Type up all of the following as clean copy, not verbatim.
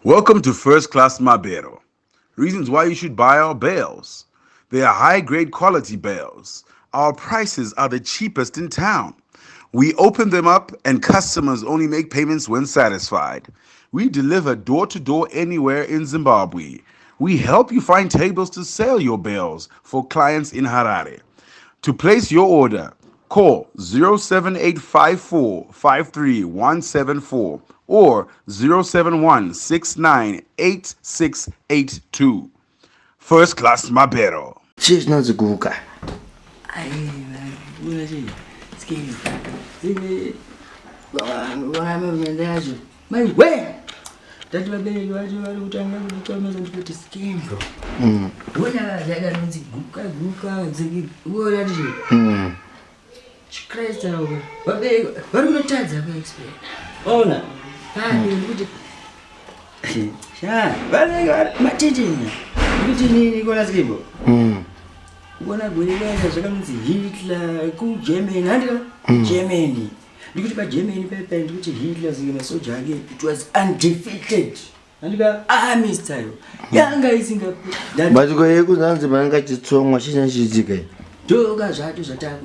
Welcome to First Class Mabero. Reasons why you should buy our bales. They are high-grade quality bales. Our prices are the cheapest in town. We open them up and customers only make payments when satisfied. We deliver door-to-door anywhere in Zimbabwe. We help you find tables to sell your bales for clients in Harare. To place your order, call 07854 or 071698682. First Class Mabero. She's not the guy. That was very good. You are to put a scheme. When I was she crazy over. But they were not tired of explain. Oh, no. Well, I got my teaching. You need Nicolas Gibo. When I go to Hitler, good Germany. Because by Germany, which Hitler's in a soldier, it was undefeated. And you got army style. Young guys in the. But you go to Zanzibar, got your strong machine and she's again. Two guys had to attack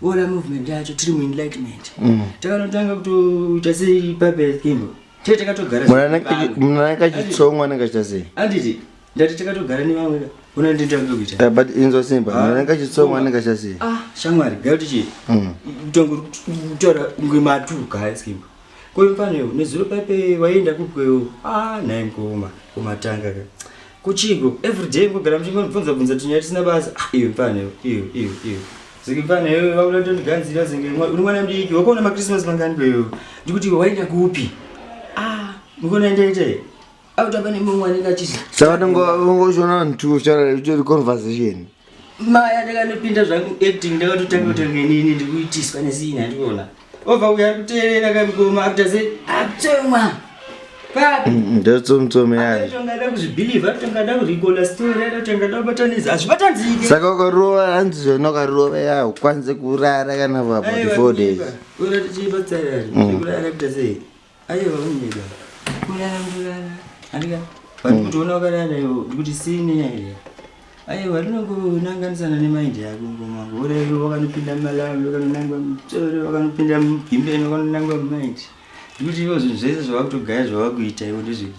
all a movement that to trim enlightenment. Tell them to just say, Papa Kimbo. Take a to Garden. When I got your strong one, I got to say. And did it? That take a to Garden when I didn't do it. But in the simple, when I got your strong one, I got to say. Ah, somewhere, go to you. Don't go mad to guys. Going funny, Nizu Pepe, Wainda Kuku, name Kuma Tanga. Kuchigo, every day, go Gramjin from the Bunzatinas Nabas, you funny, you. So you funny, I will do the guns, he doesn't get one of you go on a Christmas man. Do you wait a goopy? We're going to day. Out of any more one that is. So I don't go on to share the conversation. My other pinters are acting down to tango to any the witches when I see and roller. Over we have to tell I go after it. Absoma. That's to me. I don't believe I don't know Rigola story. I don't know button is as but Sago Roa and Noga Quanzakura, I can have about 4 days. What did you but say? I have but you don't know that you see me. I will not go Nangans and any mind. I go whatever you want to pin them alarm, you're going to pin them, give them one number of minds. You was in Jesus, walk to guys, walk with you, what is it?